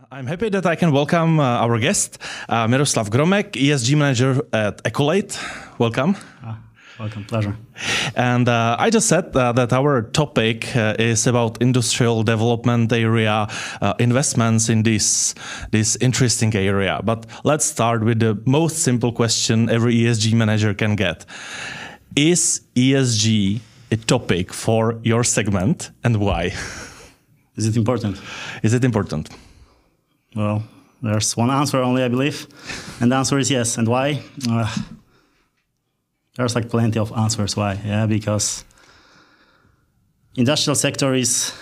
I'm happy that I can welcome our guest, Miroslaw Gromek, ESG manager at Accolade. Welcome. Welcome, pleasure. And I just said that our topic is about industrial development area, investments in this interesting area. But let's start with the most simple question every ESG manager can get. Is ESG a topic for your segment, and why? Is it important? Is it important? Well, there's one answer only, I believe. And the answer is yes. And why? There's like plenty of answers why. Yeah, because industrial sector is,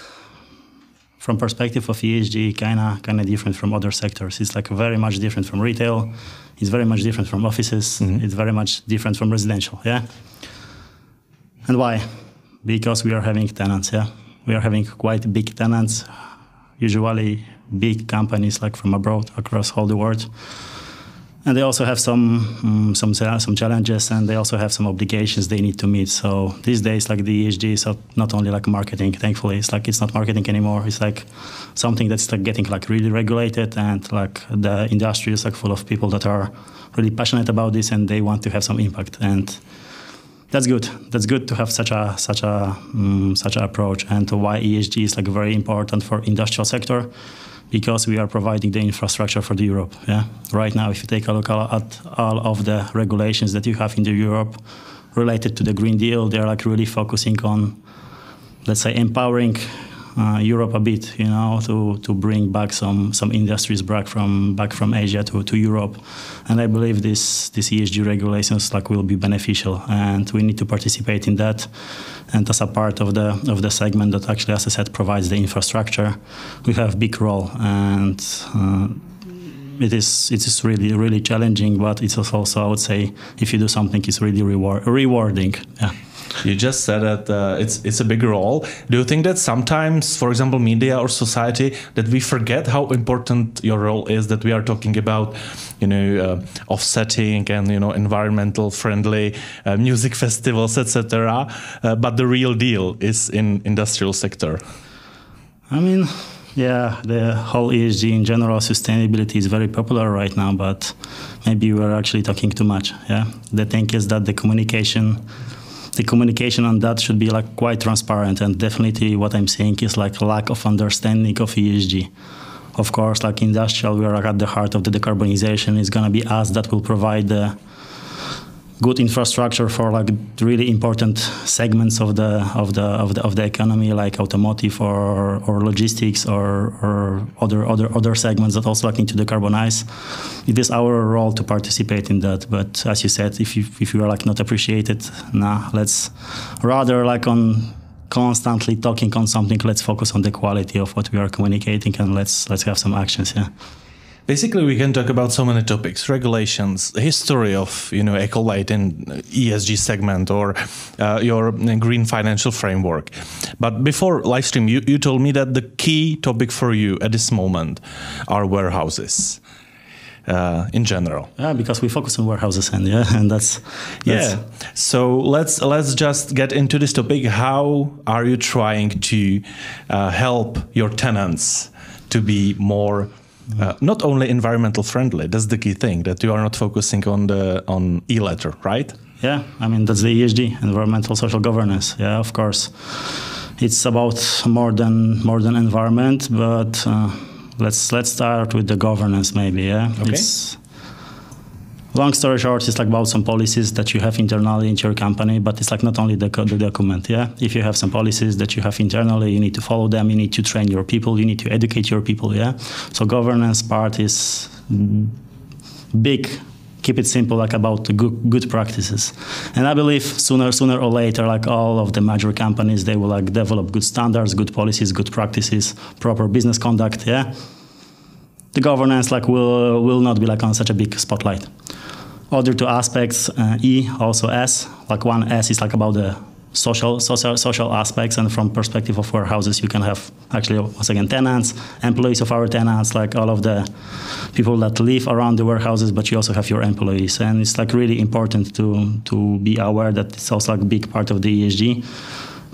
from perspective of ESG, kind of different from other sectors. It's like very much different from retail. It's very much different from offices. Mm-hmm. It's very much different from residential. Yeah. And why? Because we are having tenants. Yeah, we are having quite big tenants, usually big companies like from abroad across all the world. And they also have some challenges, and they also have some obligations they need to meet. So these days, like the ESG is not only like marketing. Thankfully, it's not marketing anymore. It's like something that's like getting like really regulated, and like the industry is like full of people that are really passionate about this, and they want to have some impact. And that's good. That's good to have such a approach. And why ESG is like very important for industrial sector. Because we are providing the infrastructure for the Europe. Yeah. Right now, if you take a look at all of the regulations that you have in the Europe related to the Green Deal, they're like really focusing on, let's say, empowering Europe a bit, you know, to bring back some industries back from Asia to Europe. And I believe this ESG regulations like will be beneficial, and we need to participate in that. And as a part of the segment that actually, as I said, provides the infrastructure, we have big role. And it is really challenging, but it's also, I would say, if you do something, it's really rewarding. Yeah. You just said that it's a big role. Do you think that sometimes, for example, media or society, that we forget how important your role is? That we are talking about, offsetting and environmental friendly music festivals, etc. But the real deal is in industrial sector. I mean, yeah, the whole ESG in general, sustainability is very popular right now. But maybe we are actually talking too much. Yeah, the thing is that the communication on that should be like quite transparent, and definitely what I'm saying is like lack of understanding of ESG. Of course, like industrial, we are like at the heart of the decarbonization. It's gonna be us that will provide the good infrastructure for like really important segments of the economy, like automotive or logistics or other segments that also like need to decarbonize. It is our role to participate in that. But as you said, if you are like not appreciated, let's rather like on constantly talking on something. Let's focus on the quality of what we are communicating, and let's have some actions. Yeah. Basically, we can talk about so many topics: regulations, the history of Accolade in ESG segment, or your green financial framework. But before live stream, you told me that the key topic for you at this moment are warehouses. In general, yeah, because we focus on warehouses, and that's yeah. So let's just get into this topic. How are you trying to help your tenants to be more not only environmental friendly? That's the key thing, that you are not focusing on E-letter, right? Yeah, I mean that's the ESG, environmental social governance. Yeah, of course, it's about more than environment, but let's start with the governance maybe. Yeah. Okay. Long story short, it's like about some policies that you have internally in your company, but it's like not only the document. Yeah. If you have some policies that you have internally, you need to follow them. You need to train your people. You need to educate your people. Yeah. So governance part is big. Keep it simple, like about the good practices. And I believe sooner or later, like all of the major companies, they will like develop good standards, good policies, good practices, proper business conduct. Yeah. The governance like will not be like on such a big spotlight. Other two aspects, E, also S. Like one S is like about the social aspects, and from perspective of warehouses, you can have actually once again tenants, employees of our tenants, like all of the people that live around the warehouses, but you also have your employees, and it's like really important to be aware that it's also like a big part of the ESG.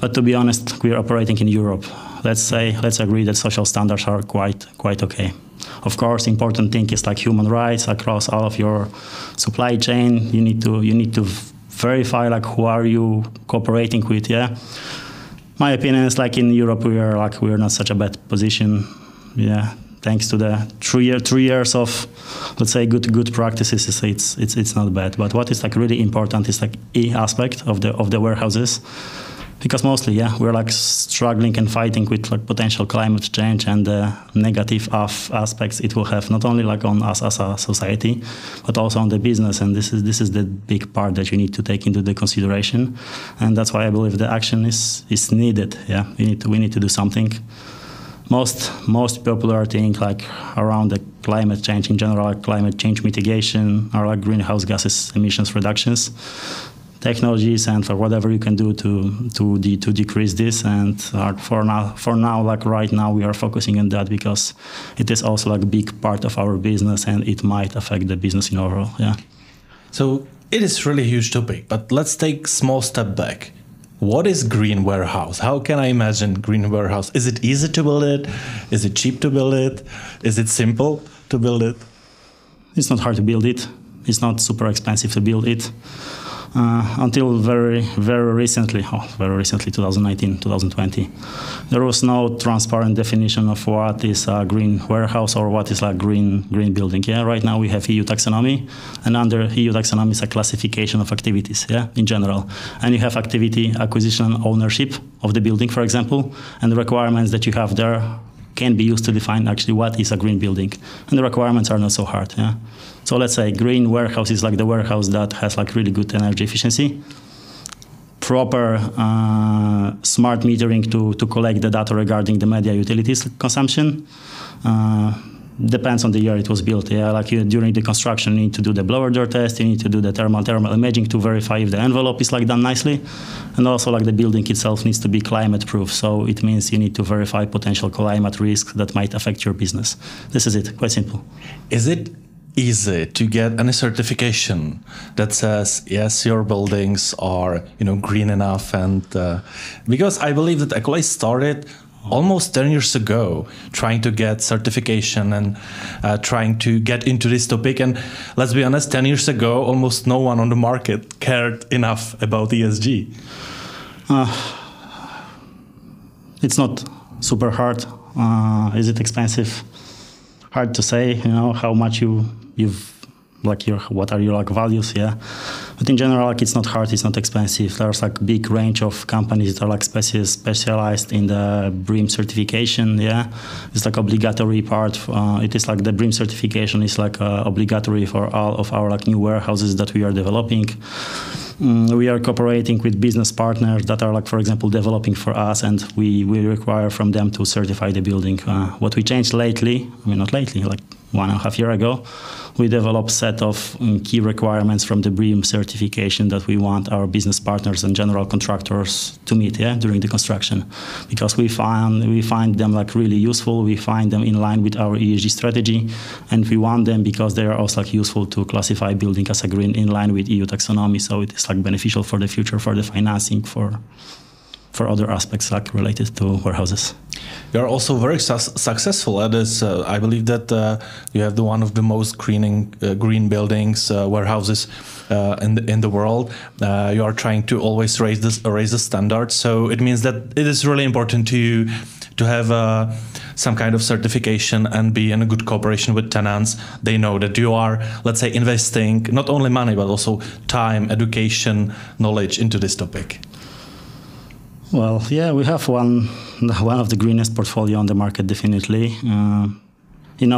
But to be honest, we are operating in Europe. Let's agree that social standards are quite okay. Of course, important thing is like human rights across all of your supply chain. You need to verify like who are you cooperating with. Yeah, my opinion is like in Europe we are not such a bad position. Yeah, thanks to the 3 years of, let's say, good practices, it's not bad. But what is like really important is like aspect of the warehouses. Because mostly, yeah, we're like struggling and fighting with like potential climate change and the negative aspects it will have not only like on us as a society, but also on the business. And this is the big part that you need to take into the consideration. And that's why I believe the action is needed. Yeah, we need to do something. Most popular thing like around the climate change in general, like climate change mitigation, or like greenhouse gases emissions reductions. Technologies and for whatever you can do to decrease this, and for now, like right now, we are focusing on that because it is also like a big part of our business, and it might affect the business in overall. Yeah. So it is really a huge topic, but let's take a small step back. What is green warehouse? How can I imagine green warehouse? Is it easy to build it? Is it cheap to build it? Is it simple to build it? It's not hard to build it. It's not super expensive to build it. Until very recently, 2019, 2020, there was no transparent definition of what is a green warehouse or what is like green building. Yeah, right now we have EU taxonomy, and under EU taxonomy is a classification of activities. Yeah, in general, and you have activity, acquisition, and ownership of the building, for example, and the requirements that you have there can be used to define actually what is a green building, and the requirements are not so hard. Yeah. So let's say green warehouse is like the warehouse that has like really good energy efficiency, proper smart metering to collect the data regarding the media utilities consumption. Depends on the year it was built. Yeah, like during the construction, you need to do the blower door test. You need to do the thermal imaging to verify if the envelope is like done nicely, and also like the building itself needs to be climate proof. So it means you need to verify potential climate risks that might affect your business. This is it. Quite simple. Is it easy to get any certification that says yes, your buildings are green enough? And because I believe that Accolade started almost 10 years ago trying to get certification and trying to get into this topic. And let's be honest, 10 years ago, almost no one on the market cared enough about ESG. It's not super hard. Is it expensive? Hard to say, how much you've like what are your like values, yeah. But in general, like it's not hard, it's not expensive. There's like big range of companies that are like specialized in the BREEAM certification, yeah. It's like obligatory part. It is like the BREEAM certification is like obligatory for all of our like new warehouses that we are developing. We are cooperating with business partners that are like, for example, developing for us, and we require from them to certify the building. What we changed lately, not lately, like 1.5 years ago, we developed a set of key requirements from the BREEAM certification that we want our business partners and general contractors to meet, yeah, during the construction, because we find them like really useful. We find them in line with our ESG strategy, and we want them because they are also like useful to classify building as a green in line with EU taxonomy. So it is like beneficial for the future, for the financing, for other aspects like related to warehouses. You are also very successful at this. I believe that you have one of the most green buildings, warehouses in the world. You are trying to always raise the standards. So it means that it is really important to you to have some kind of certification and be in a good cooperation with tenants. They know that you are, let's say, investing not only money but also time, education, knowledge into this topic. Well, yeah, we have one of the greenest portfolio on the market, definitely.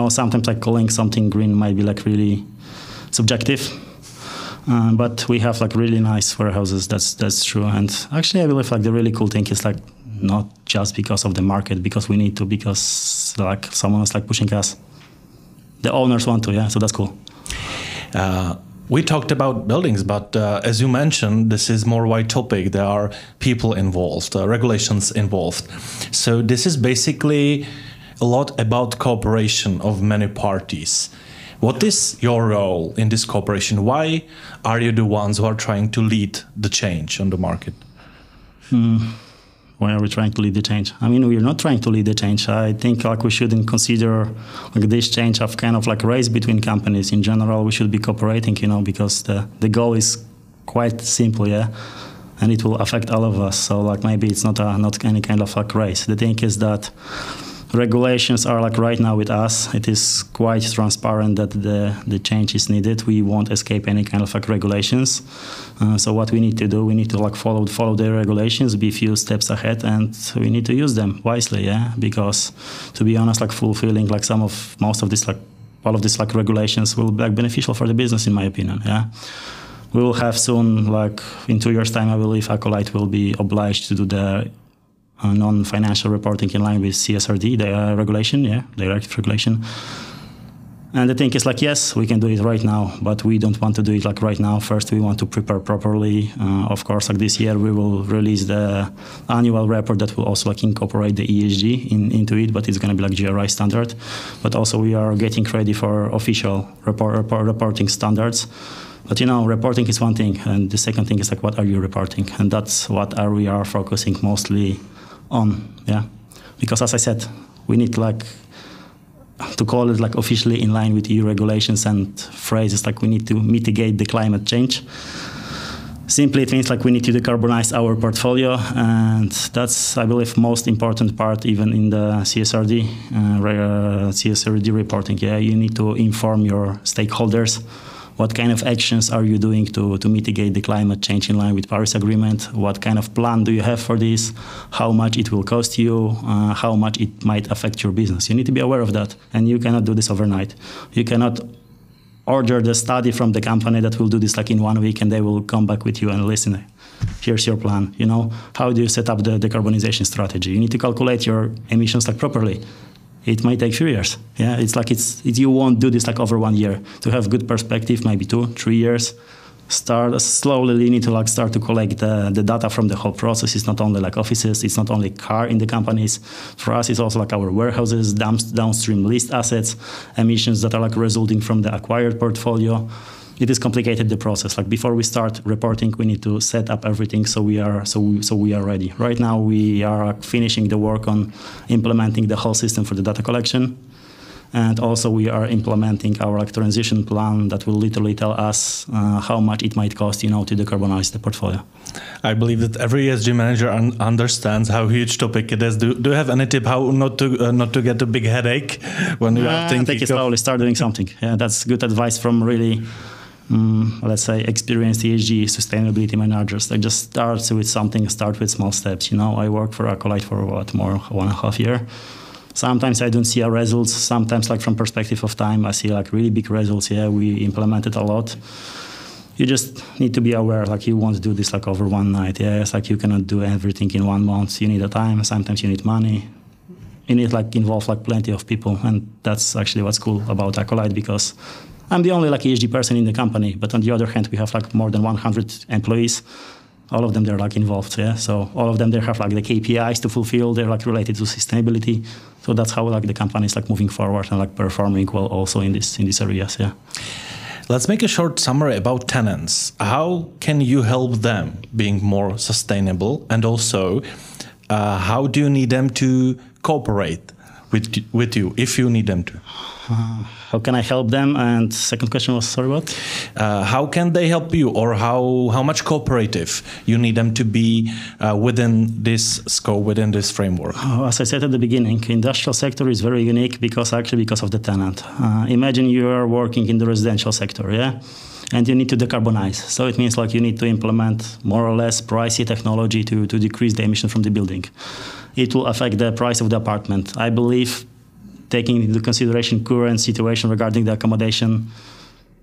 Sometimes like calling something green might be like really subjective, but we have like really nice warehouses. That's true. And actually, I believe like the really cool thing is like not just because of the market, because we need to, because like someone is like pushing us. The owners want to, yeah. So that's cool. We talked about buildings, but as you mentioned, this is more wide topic. There are people involved, regulations involved. So this is basically a lot about cooperation of many parties. What is your role in this cooperation? Why are you the ones who are trying to lead the change on the market? why are we trying to lead the change? I mean, we're not trying to lead the change. I think like we shouldn't consider like this change of kind of like race between companies. In general, we should be cooperating, you know, because the goal is quite simple, yeah, and it will affect all of us. So like maybe it's not any kind of like race. The thing is that regulations are like right now with us. It is quite transparent that the change is needed. We won't escape any kind of like regulations. So what we need to do, we need to like follow the regulations, be a few steps ahead, and we need to use them wisely, yeah. Because to be honest, like fulfilling like most of this like all of these like regulations will be like beneficial for the business, in my opinion, yeah. We will have soon, like in 2 years' time, I believe Accolade will be obliged to do the non-financial reporting in line with CSRD, the regulation, yeah, directive regulation. And the thing is like, yes, we can do it right now, but we don't want to do it like right now. First, we want to prepare properly. Of course, like this year, we will release the annual report that will also like incorporate the ESG into it, but it's going to be like GRI standard. But also we are getting ready for official reporting standards. But you know, reporting is one thing, and the second thing is like, what are you reporting? And that's what we are focusing mostly on, yeah. Because as I said, we need like to call it like officially in line with EU regulations and phrases like we need to mitigate the climate change. Simply, it means like we need to decarbonize our portfolio, and that's, I believe, most important part even in the CSRD reporting. Yeah, you need to inform your stakeholders. What kind of actions are you doing to mitigate the climate change in line with Paris Agreement? What kind of plan do you have for this? How much it will cost you? How much it might affect your business? You need to be aware of that, and you cannot do this overnight. You cannot order the study from the company that will do this like in 1 week, and they will come back with you and listen, here's your plan. You know, how do you set up the decarbonization strategy? You need to calculate your emissions like properly. It might take a few years. Yeah, it's like you won't do this like over 1 year. To have good perspective, maybe 2-3 years. Start slowly. You need to like start to collect the data from the whole process. It's not only like offices. It's not only car in the companies. For us, it's also like our warehouses, downstream leased assets, emissions that are like resulting from the acquired portfolio. It is complicated, the process. Like before we start reporting, we need to set up everything so we are ready. Right now we are finishing the work on implementing the whole system for the data collection, and also we are implementing our like transition plan that will literally tell us how much it might cost, you know, to decarbonize the portfolio. I believe that every ESG manager understands how huge topic it is. Do you have any tip how not to get a big headache when you are thinking? Take it slowly, start doing something. Yeah, that's good advice from really. Let's say experienced ESG sustainability managers. Like just start with something, start with small steps. You know, I work for Accolade for what, more 1.5 years. Sometimes I don't see our results. Sometimes like from perspective of time, I see like really big results. Yeah, we implemented a lot. You just need to be aware, like you won't do this like over one night. Yeah, it's like you cannot do everything in 1 month. You need a time. Sometimes you need money. You need like involve like plenty of people. And that's actually what's cool about Accolade, because I'm the only like ESG person in the company, but on the other hand, we have like more than 100 employees. All of them, they're like involved, yeah. So all of them, they have like the KPIs to fulfill. They're like related to sustainability. So that's how like the company is like moving forward and like performing well also in these areas, yeah. Let's make a short summary about tenants. How can you help them being more sustainable, and also how do you need them to cooperate with you if you need them to? How can I help them? And second question was, sorry, what? How can they help you, or how much cooperative you need them to be within this scope, within this framework? As I said at the beginning, industrial sector is very unique because of the tenant. Imagine you are working in the residential sector, yeah? And you need to decarbonize. So it means like you need to implement more or less pricey technology to decrease the emission from the building. It will affect the price of the apartment. I believe, taking into consideration current situation regarding the accommodation,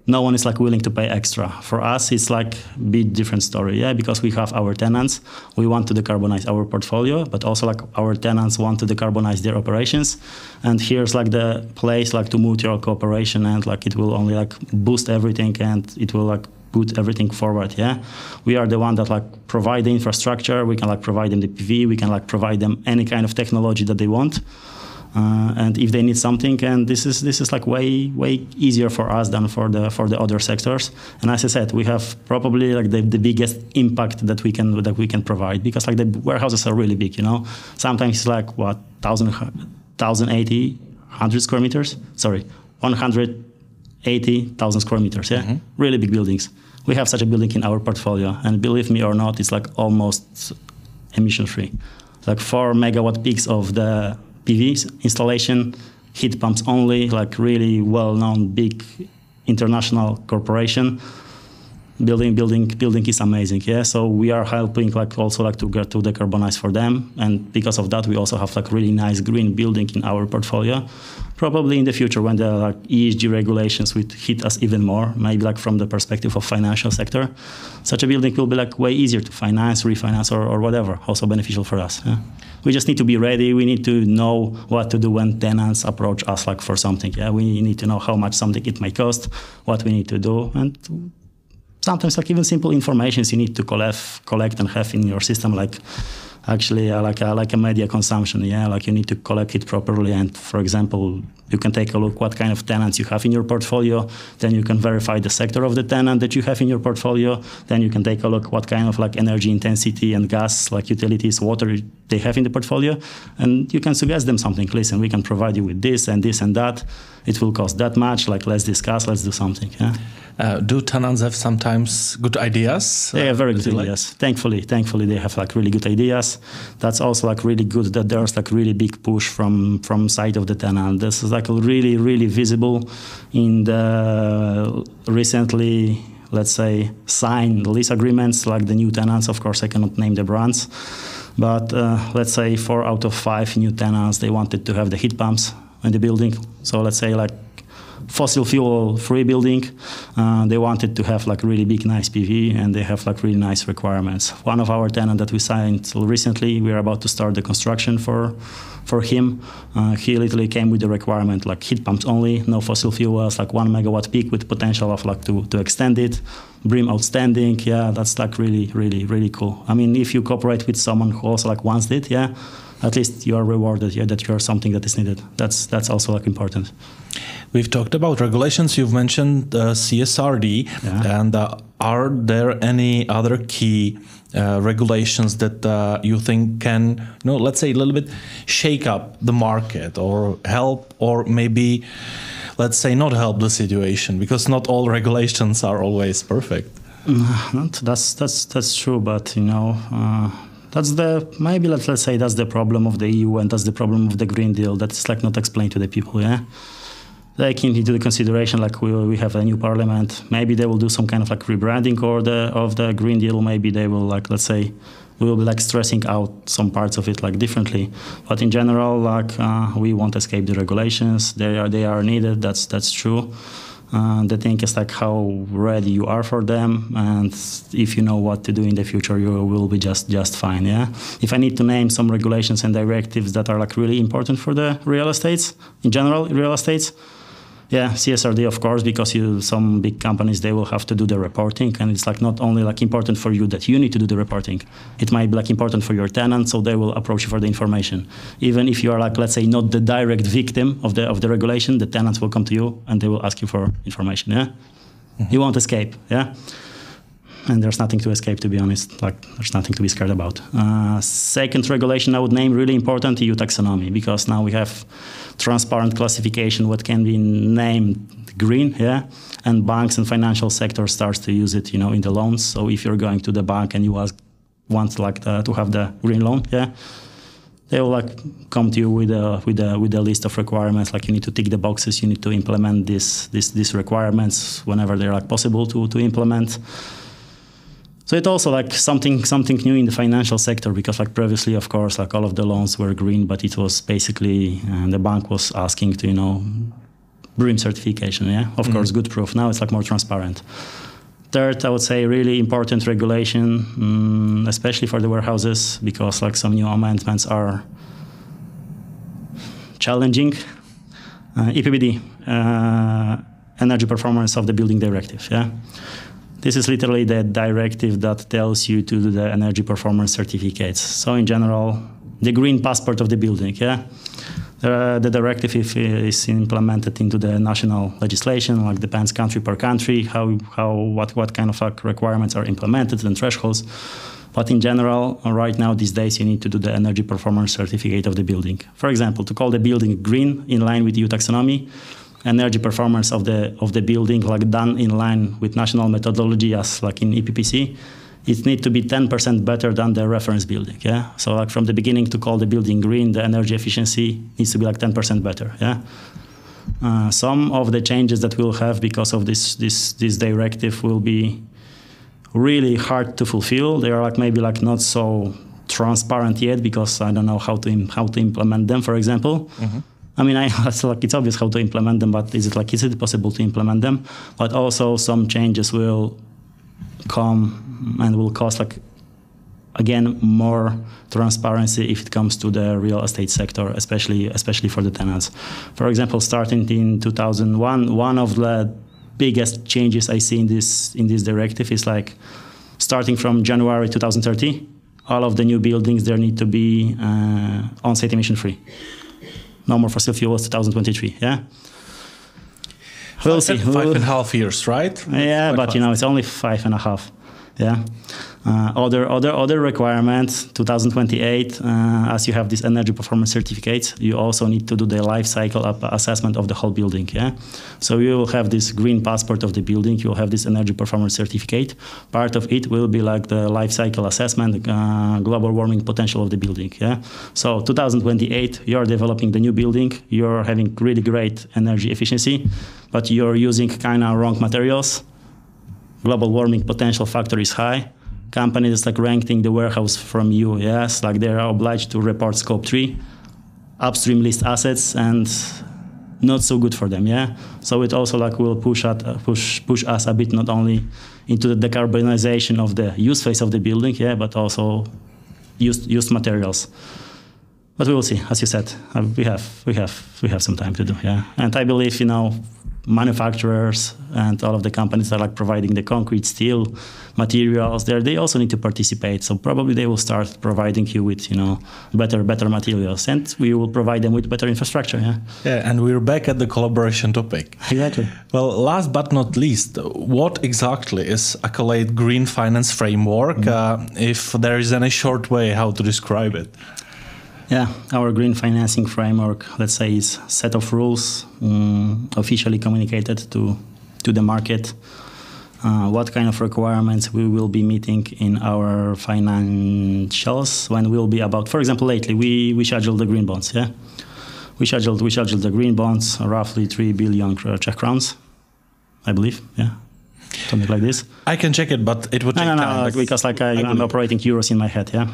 no one is like willing to pay extra. For us, it's like a bit different story, yeah, because we have our tenants. We want to decarbonize our portfolio, but also like our tenants want to decarbonize their operations. And here's like the place like to mutual cooperation, and like it will only like boost everything, and it will like put everything forward, yeah. We are the one that like provide the infrastructure. We can like provide them the PV. We can like provide them any kind of technology that they want. And if they need something, and this is like way easier for us than for the other sectors. And as I said, we have probably like the biggest impact that we can provide, because like the warehouses are really big, you know. Sometimes it's like 1,080, 100 square meters. Sorry, 180,000 square meters. Yeah, really big buildings. We have such a building in our portfolio, and believe me or not, it's like almost emission free. Like 4 megawatt peaks of the PV installation, heat pumps only, like really well-known big international corporation. Building is amazing, yeah. So we are helping like also like to get to decarbonize for them, and because of that, we also have like really nice green building in our portfolio. Probably in the future, when the like ESG regulations will hit us even more, maybe like from the perspective of financial sector, such a building will be like way easier to finance, refinance, or whatever. Also beneficial for us. Yeah? We just need to be ready. We need to know what to do when tenants approach us like for something. Yeah, we need to know how much something it may cost, what we need to do, and sometimes like even simple informations you need to collect and have in your system, like actually like a media consumption. Yeah, like you need to collect it properly. And for example, you can take a look what kind of tenants you have in your portfolio. Then you can verify the sector of the tenant that you have in your portfolio. Then you can take a look what kind of like energy intensity and gas, like utilities, water they have in the portfolio. And you can suggest them something. Listen, we can provide you with this and this and that. It will cost that much. Like let's discuss, let's do something. Yeah. Do tenants have sometimes good ideas? They have very good ideas. Thankfully, they have like really good ideas. That's also like really good that there's like really big push from side of the tenant. This is like really, really visible in the recently, let's say, signed lease agreements, like the new tenants. Of course, I cannot name the brands, but let's say 4 out of 5 new tenants, they wanted to have the heat pumps in the building. So let's say like fossil fuel free building. They wanted to have like really big, nice PV, and they have like really nice requirements. One of our tenants that we signed recently, we are about to start the construction for him. He literally came with the requirement like heat pumps only, no fossil fuels, like 1 megawatt peak with potential of like to extend it. BREEAM outstanding. Yeah, that's like really, really, really cool. I mean, if you cooperate with someone who also like wants it, yeah, at least you are rewarded, yeah, that you are something that is needed. That's also like important. We've talked about regulations. You've mentioned CSRD, and are there any other key regulations that you think can, let's say a little bit shake up the market or help, or maybe, let's say, not help the situation, because not all regulations are always perfect. That's true, but that's maybe let's say that's the problem of the EU, and that's the problem of the Green Deal. That's like not explained to the people. Yeah, taking into the consideration like we have a new parliament. Maybe they will do some kind of like rebranding of the Green Deal. Maybe they will like, let's say, we will be like stressing out some parts of it like differently. But in general, like we won't escape the regulations. They are needed. That's true. The thing is like how ready you are for them, and if you know what to do in the future, you will be just fine. Yeah. If I need to name some regulations and directives that are like really important for the real estates in general, real estates. Yeah, CSRD, of course, because some big companies, they will have to do the reporting, and it's like not only like important for you that you need to do the reporting. It might be like important for your tenant, so they will approach you for the information. Even if you are like, let's say, not the direct victim of the regulation, the tenants will come to you and they will ask you for information. Yeah, you won't escape. Yeah. And there's nothing to escape, to be honest. Like there's nothing to be scared about. Second regulation I would name really important, EU taxonomy, because now we have transparent classification, what can be named green, yeah, and banks and financial sector starts to use it, in the loans. So if you're going to the bank and you want like to have the green loan, yeah, they will like come to you with a list of requirements. Like you need to tick the boxes, you need to implement these requirements whenever they're like possible to implement. So it's also like something new in the financial sector, because like previously, of course, like all of the loans were green, but it was basically the bank was asking to BREEAM certification. Yeah, of course, good proof. Now it's like more transparent. Third, I would say really important regulation, especially for the warehouses, because like some new amendments are challenging. EPBD, Energy Performance of the Building Directive. Yeah. This is literally the directive that tells you to do the energy performance certificates. So in general, the green passport of the building, yeah? The directive is implemented into the national legislation, like depends country per country, what kind of requirements are implemented and thresholds. But in general, right now, these days, you need to do the energy performance certificate of the building. For example, to call the building green in line with EU taxonomy, energy performance of the building, like done in line with national methodology as like in EPPC, it needs to be 10% better than the reference building. Yeah. So like from the beginning to call the building green, the energy efficiency needs to be like 10% better. Yeah. Some of the changes that we'll have because of this directive will be really hard to fulfill. They are like maybe like not so transparent yet because I don't know how to implement them. For example. Mm-hmm. I mean, it's obvious how to implement them, but is it possible to implement them? But also some changes will come and will cost like, again, more transparency if it comes to the real estate sector, especially for the tenants. For example, starting in 2001, one of the biggest changes I see in this directive is like starting from January 2030, all of the new buildings there need to be on-site emission free. No more fossil fuels 2023, yeah? We'll see. 5.5 years, right? Yeah, but it's only 5.5. Yeah. Other requirements, 2028, as you have this energy performance certificates, you also need to do the life cycle assessment of the whole building. Yeah. So you will have this green passport of the building. You will have this energy performance certificate. Part of it will be like the life cycle assessment, global warming potential of the building. Yeah. So 2028, you're developing the new building. You're having really great energy efficiency, but you're using kind of wrong materials. Global warming potential factor is high. Companies like renting the warehouse from you, yes, like they are obliged to report scope 3, upstream list assets, and not so good for them, yeah. So it also like will push us a bit not only into the decarbonization of the use phase of the building, yeah, but also used materials. But we will see, as you said, we have some time to do, yeah. And I believe manufacturers and all of the companies that are like providing the concrete, steel, materials there, they also need to participate. So probably they will start providing you with, better materials, and we will provide them with better infrastructure. Yeah. Yeah, and we're back at the collaboration topic. Exactly. Well, last but not least, what exactly is Accolade Green Finance Framework? If there is any short way how to describe it. Yeah, our green financing framework, let's say, is a set of rules officially communicated to the market. What kind of requirements we will be meeting in our financials when we'll be about, for example, lately we scheduled the green bonds. Yeah, we scheduled the green bonds, roughly 3 billion Czech crowns, I believe. Yeah. Something like this. I can check it, but it would take time. No, because I'm operating euros in my head. Yeah.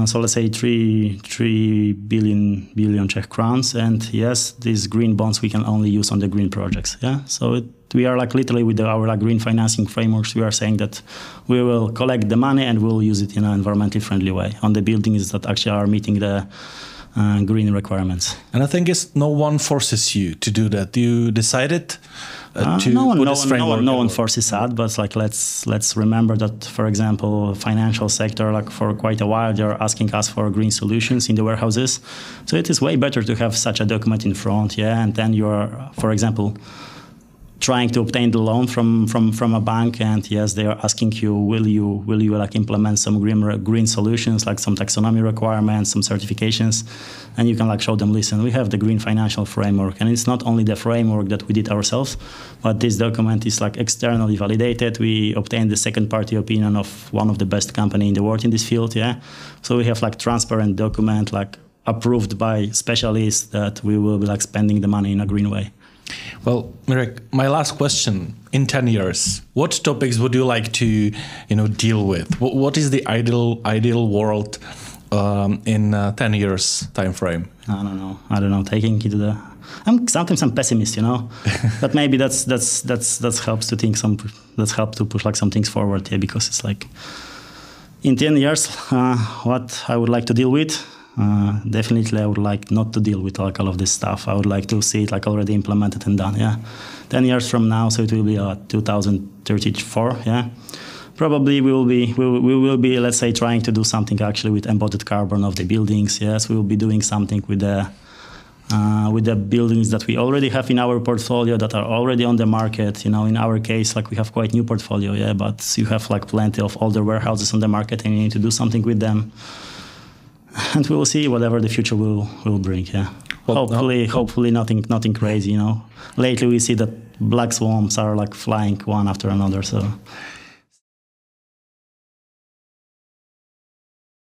So let's say 3 billion Czech crowns, and yes, these green bonds we can only use on the green projects. Yeah, so we are like literally with our green financing frameworks, we are saying that we will collect the money and we'll use it in an environmentally friendly way on the buildings that actually are meeting the green requirements. And I think no one forces you to do that. You decided to no put this framework. No one forces that, but like let's remember that, for example, financial sector, like for quite a while, they're asking us for green solutions in the warehouses. So it is way better to have such a document in front, yeah, and then you're, for example, trying to obtain the loan from a bank, and yes, they are asking you, will you like implement some green solutions, like some taxonomy requirements, some certifications, and you can like show them, listen, we have the green financial framework, and it's not only the framework that we did ourselves, but this document is like externally validated. We obtained the second party opinion of one of the best company in the world in this field, yeah. So we have like transparent document, like approved by specialists that we will be like spending the money in a green way. Well, Mirek, my last question: in 10 years, what topics would you like to, deal with? What is the ideal world in 10 years time frame? I don't know. Taking it to the, sometimes I'm pessimist, but maybe that helps to think that helps to push like some things forward, yeah, because it's like in 10 years, what I would like to deal with. Definitely, I would like not to deal with like all of this stuff. I would like to see it like already implemented and done. Yeah, 10 years from now, so it will be 2034. Yeah, probably we will be let's say trying to do something actually with embodied carbon of the buildings. Yes, we will be doing something with the with the buildings that we already have in our portfolio that are already on the market. You know, in our case, like we have quite new portfolio, yeah, but you have like plenty of older warehouses on the market and you need to do something with them. And we will see whatever the future will bring, yeah. Well, hopefully nothing crazy, you know. Lately we see that black swans are like flying one after another, so...